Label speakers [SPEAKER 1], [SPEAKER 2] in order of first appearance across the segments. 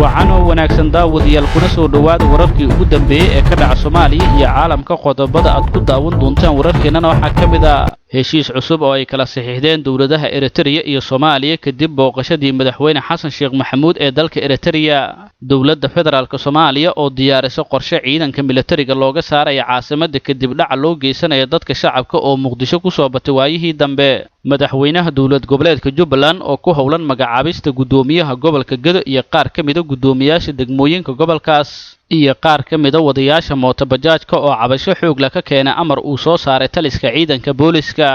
[SPEAKER 1] وعنو wanaagsan daawadayaal kuna soo dhawaad wararkii ugu dambeeyay ee ka dhaca Soomaaliya iyo caalamka qodobada aad ku daawan doontaan wararkeena waxa kamid ah heshiis cusub oo ay kala saxiixdeen dawladaha Eritrea iyo Soomaaliya kadib booqashadii madaxweyne Xasan Sheekh Maxamuud ee dalka Eritrea dawladda federaalka Soomaaliya oo diyaarisay qorshe ciidanka militariga looga saarayo caasimadda kadib dhac loo geysanayo dadka shacabka oo Muqdisho ku soo batay waayihii dambe madaxweynaha dawlad goboleedka Jubbaland oo ku howlan magacaabista gudoomiyaha gobolka Gedo iyo qaar kamid ah gudoomiyaasha degmooyinka gobolkaas iyo qaar kamid ah wadayaasha mootobajaajka oo cabasho xoog la ka keenay amar uu soo saaray taliska ciidanka booliska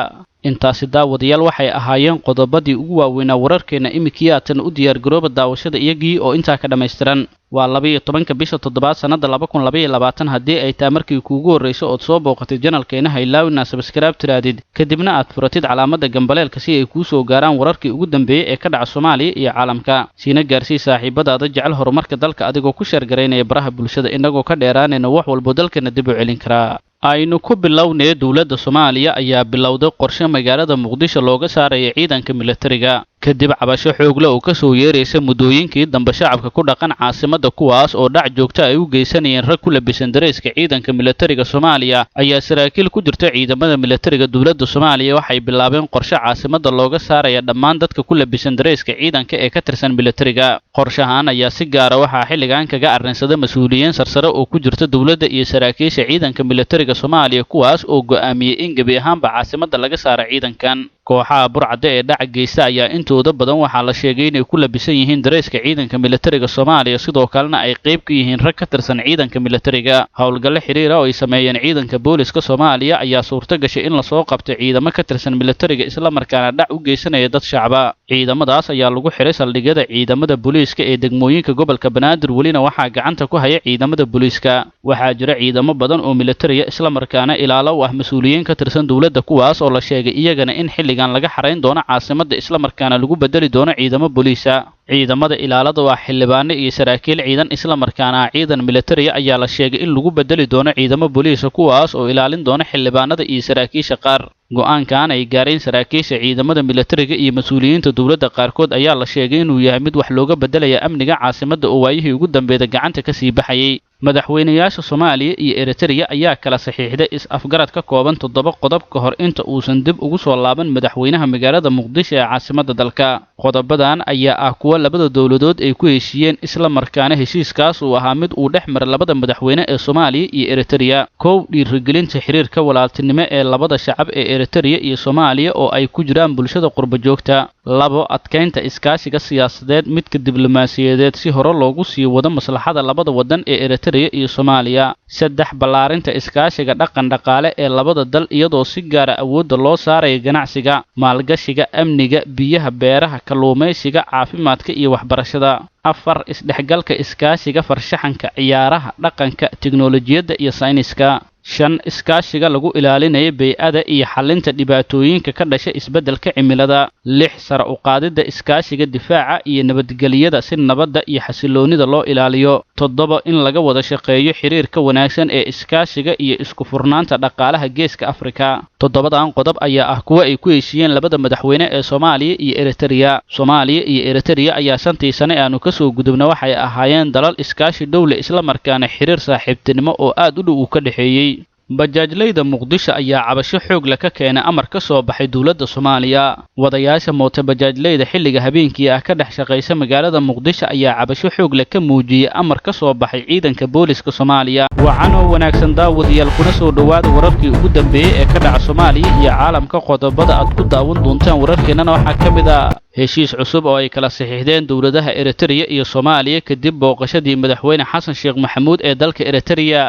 [SPEAKER 1] intaasi daawadayaal waxay ahaayeen qodobadii ugu waaweynaa wararkeena imikiyaatan u diyaar garooba daawashada iyagii oo intaa ka dhameystiran waa 12 bisha 7 sanada 2022 hadii ay taa markii kuugu horeyso oo soo booqatay channelkeena haylaawina subscribe tiraadid kadibna aad furatid calaamada gambaleelka si ay kuu soo gaaraan wararkii ugu dambeeyay ee ka dhaca Soomaaliya iyo caalamka siina gaarsii saaxiibadaada jecel horumarka dalka adigoo ku share gareynaya baraha bulshada inagoo ka dheeraanayna wax walba dalkana dib u celin kara aynu ku bilownay dawladda Soomaaliya ayaa bilowday qorshe magaalada Muqdisho looga saarayo ciidanka militariga kadib cabasho xoog leh oo ka soo yeeraysa mudooyinkii dambe shacabka ku dhaqan caasimadda kuwaas oo dhac joogta ay u geysanayeen rag ku labisan dareeska ciidanka militariga Soomaaliya ayaa saraakiil ku jirta ciidamada militariga dawladda Soomaaliya waxay bilaabeen qorshe caasimadda looga saarayo dhammaan dadka ku labisan dareeska ciidanka ee ka tirsan militariga qorshahan ayaa si gaar ah waxa xilligan kaga arrinsaday mas'uuliyiin sarsare oo ku jirta dawladda iyo saraakiisha ciidanka militariga Soomaaliya kuwaas oo go'aamiyay in gabi ahaanba caasimadda laga saaro ciidankan kooxaha burcadda ee dhac geysta ayaa intooda badan waxaa la sheegay inay ku labisan yihiin dareeska ciidanka militariga Soomaaliya sidoo kalena ay qayb ka yihiin rag ka tirsan ciidanka militariga howlgalo xiriir ah oo ay sameeyeen ciidanka booliska Soomaaliya ayaa suurto gashay in la soo qabto ciidamo ka tirsan militariga isla markaana dhac u geysanaya dad shacaba ciidamadaas ayaa lagu xiray saldhigyada ciidamada booliska ee degmooyinka gobolka Banaadir welina waxaa gacanta ku haya ciidamada booliska waxaa jira ciidamo badan oo militariga isla markaana ilaalo u ah mas'uuliyiin ka tirsan dawladda kuwaas oo la sheegay iyagana in xilligan laga xareyn doono caasimadda isla markaana lagu bedeli doono ciidamo booliisa ciidamada ilaalada waa xildhibaano iyo saraakiil ciidan isla markaana ciidan militari ayaa la sheegay in lagu bedeli doono ciidamo booliisa kuwaas oo ilaalin doona xildhibaanada iyo saraakiisha qaar go'aankan ay gaareen saraakiisha ciidamada militariga iyo mas'uuliyiinta dawladda qaarkood ayaa la sheegay inuu yahay mid wax looga bedelaya amniga caasimadda oo waayihii ugu dambeeyay gacanta ka sii baxayay madaxweynayaasha Soomaaliya iyo Eritrea ayaa kala saxiixday is-afgarad ka kooban 7 qodob ka hor inta uusan dib ugu soo laaban madaxweynaha magaalada Muqdisho ee caasimadda dalka qodobadan ayaa ah kuwa labada dawladood ay ku heshiiyeen isla markaana heshiiskaas uu ahaa mid uu dhex maray labada madaxweyne ee Soomaaliya iyo Eritrea koow dhiirigelinta xiriirka walaaltinimo ee labada shacab ee Eritrea iyo Soomaaliya oo ay ku jiraan bulshada qurba joogta labo adkeynta iskaashiga siyaasadeed midka diblomaasiyadeed si hore loogu sii wado maslaxada labada wadan ee Eritrea iyo Soomaaliya saddex balaarinta iskaashiga dhaqan dhaqaale ee labada dal iyadoo si gaar ah awoodda loo saarayo ganacsiga maalgashiga amniga biyaha beeraha kalluumaysiga caafimaadka iyo waxbarashada afar isdhexgalka iskaashiga farshaxanka ciyaaraha dhaqanka tiknoolajiyadda iyo sayniska shan iskaashiga lagu ilaalinayo bay'ada iyo xalinta dhibaatooyinka ka dhashay isbeddelka cimilada lix sare u qaadida iskaashiga difaaca iyo nabadgelyada si nabadda iyo xasiloonida loo ilaaliyo toddoba in laga wada shaqeeyo xiriirka wanaagsan ee iskaashiga iyo isku furnaanta dhaqaalaha geeska Afrika toddobadan qodob ayaa ah kuwa ay ku heshiiyeen labada madaxweyne ee Soomaaliya iyo Eritrea Soomaaliya iyo Eritrea ayaa shantii sano aanu ka soo gudubna waxay ahaayeen dalal iskaashi dawle isla markaana xiriir saaxiibtinimo oo aad u dhow ka dhaxeeyay bajaajlayda Muqdisho ayaa cabasho xoog la ka keenay amar ka soo baxay dawladda Soomaaliya wadayaasha mootobajaajlayda xilliga habeenkii ah ka dhex shaqeysa magaalada Muqdisho ayaa cabasho xoog la ka muujiyay amar ka soo baxay ciidanka booliska Soomaaliya waxaana wanaagsan daawadayaal kuna soo dhawaad wararkii ugu dambeeyay ee ka dhaca Soomaaliya iyo caalamka qodobada aad ku daawan doontaan wararkeena waxa kamid ah heshiis cusub oo ay kala saxiixdeen dawladaha Eritrea iyo Soomaaliya kadib booqashadii madaxweyne Xasan Sheekh Maxamuud ee dalka Eritrea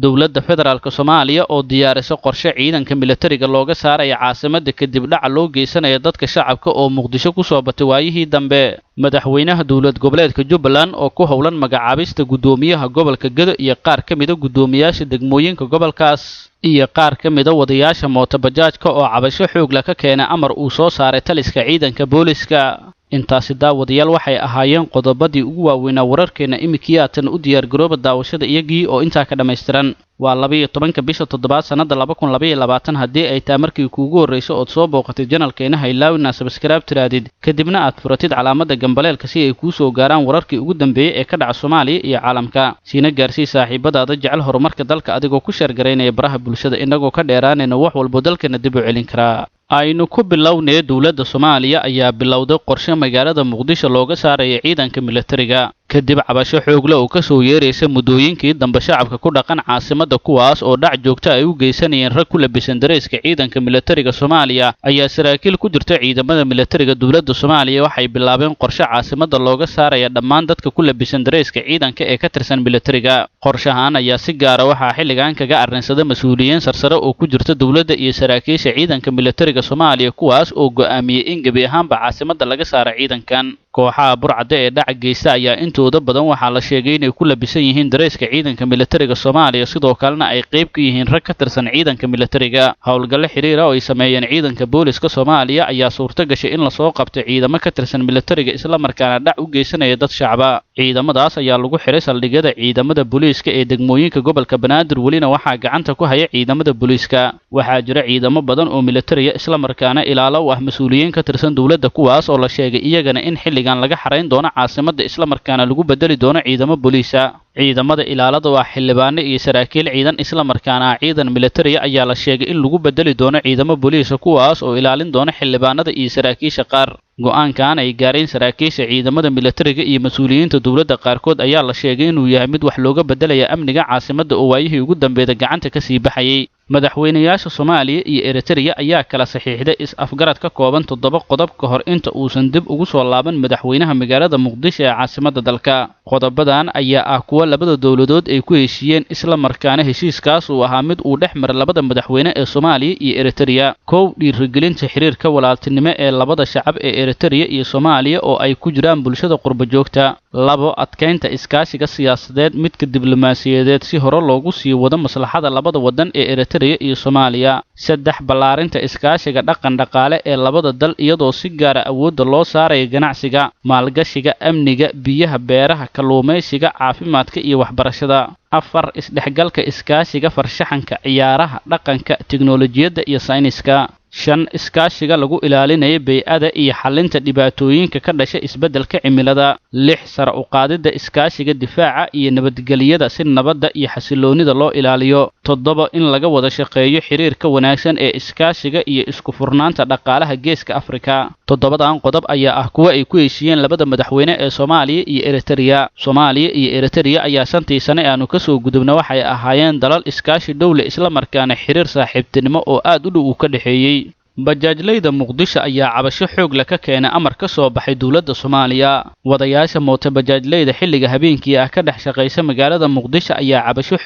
[SPEAKER 1] dawladda federaalka Soomaaliya oo diyaarisay qorshe ciidanka militariga looga saarayo caasimadda kadib dhac loo geysanayo dadka shacabka oo Muqdisho ku soo batay waayihii dambe madaxweynaha dawlad goboleedka Jubbaland oo ku howlan magacaabista gudoomiyaha gobolka Gedo iyo qaar kamid ah gudoomiyaasha degmooyinka gobolkaas iyo qaar kamid ah wadayaasha mootobajaajka oo cabasho xoog la ka keenay amar uu soo saaray taliska ciidanka booliska intaasi daawadayaal waxay ahaayeen qodobadii ugu waaweynaa wararkeena imikiyaatan u diyaargarooba daawashada iyagii oo intaa ka dhammaystiran waa 12 bisha 7 sanada 2022 haddii ay taa markii kuugu horreyso ood soo booqatay janalkeena haylaawina subscribe tiraadid kadibna aad furatid calaamada gambaleelka si ay kuu soo gaaraan wararkii ugu dambeeyay ee ka dhaca Soomaaliya iyo caalamka siina gaarsii saaxiibadaada jecel horumarka dalka adigoo ku share gareynaya baraha bulshada inagoo ka dheeraanayna wax walba dalkana dib u celin karaa aynu ku bilownay dawladda Soomaaliya ayaa bilowday qorshe magaalada Muqdisho looga saarayo ciidanka militariga kadib cabasho xoog leh oo ka soo yeeraysa muddooyinkii dambe shacabka ku dhaqan caasimadda kuwaas oo dhac joogto ay u geysanayeen rag ku labisan dareeska ciidanka militariga Soomaaliya ayaa saraakiil ku jirta ciidamada militariga dawladda Soomaaliya waxay bilaabeen qorshe caasimadda looga saarayo dhammaan dadka ku labisan dareeska ciidanka ee ka tirsan militariga qorshahan ayaa si gaar ah waxaa xilligan kaga arrinsaday mas'uuliyiin sarsare oo ku jirta dawladda iyo saraakiisha ciidanka militariga Soomaaliya kuwaas oo go'aamiyay in gabi ahaanba caasimadda laga saaro ciidankan kooxaha burcadda ee dhac geysta ayaa intooda badan waxaa la sheegay inay ku labisan yihiin dareeska ciidanka militariga Soomaaliya sidoo kalena ay qayb ka yihiin rag ka tirsan ciidanka militariga howlgalo xiriira oo ay sameeyeen ciidanka booliska Soomaaliya ayaa suurto gashay in la soo qabto ciidamo ka tirsan militariga isla markaana dhac u geysanaya dad shacab ciidamadaas ayaa lagu xiray saldhigyada ciidamada booliska ee degmooyinka gobolka Banaadir welina waxaa gacanta ku haya ciidamada booliska waxaa jira ciidamo badan oo militariga isla markaana ilaalo u ah mas'uuliyiin ka tirsan dawladda kuwaas oo la sheegay iyagana in laga xarayn doono caasimadda isla markaana lagu bedeli doono ciidamo booliisa ciidamada ilaalada waa xildhibaano iyo saraakiil ciidan isla markaana ciidan militari ayaa la sheegay in lagu bedeli doono ciidamo booliisa kuwaas oo ilaalin doona xildhibaanada iyo saraakiisha qaar go'aankan ay gaareen saraakiisha ciidamada militariga iyo mas'uuliyiinta dawladda qaarkood ayaa la sheegay inuu yahay mid wax looga bedelaya amniga caasimadda oo waayihii ugu dambeeyay gacanta ka sii baxayay madaxweynayaasha Soomaaliya iyo Eritrea ayaa kala saxiixday is-afgarad ka kooban 7 qodob ka hor inta uusan dib ugu soo laaban madaxweynaha magaalada Muqdisho ee caasimadda dalka qodobadan ayaa ah kuwa labada dawladood ay ku heshiiyeen isla markaana heshiiskaas uu ahaa mid uu dhex maray labada madaxweyne ee Soomaaliya iyo Eritrea koow dhiirigelinta xiriirka walaaltinimo ee labada shacab ee Eritrea iyo Soomaaliya oo ay ku jiraan bulshada qurba joogta labo adkeynta iskaashiga siyaasadeed midka diblomaasiyadeed si hore loogu sii wado maslaxada labada wadan ee Eritrea iyo Soomaaliya saddex balaarinta iskaashiga dhaqan dhaqaale ee labada dal iyadoo si gaar ah awoodda loo saarayo ganacsiga maalgashiga amniga biyaha beeraha kalluumaysiga caafimaadka iyo waxbarashada afar isdhexgalka iskaashiga farshaxanka ciyaaraha dhaqanka tiknoolajiyadda iyo sayniska shan iskaashiga lagu ilaalinayo bay'ada iyo xalinta dhibaatooyinka ka dhasha isbeddelka cimilada lix sare u qaadida iskaashiga difaaca iyo nabadgelyada si nabadda iyo xasiloonida loo ilaaliyo toddoba in laga wada shaqeeyo xiriirka wanaagsan ee iskaashiga iyo isku furnaanta dhaqaalaha geeska Afrika toddobadan qodob ayaa ah kuwa ay ku heshiiyeen labada madaxweyne ee Soomaaliya iyo Eritrea Soomaaliya iyo Eritrea ayaa santii sane aanu ka soo gudubna waxay ahaayeen dalal iskaashi dawle isla markaana xiriir saaxiibtinimo oo aad u dhow ka dhaxeeyay bajaajlayda Muqdisho ayaa cabasho xoog leh ka keenay amar ka soo baxay dawladda Soomaaliya wadayaasha mooto bajaajlayda xilliga habeenkii ah ka dhex shaqeysa magaalada Muqdisho ayaa cabasho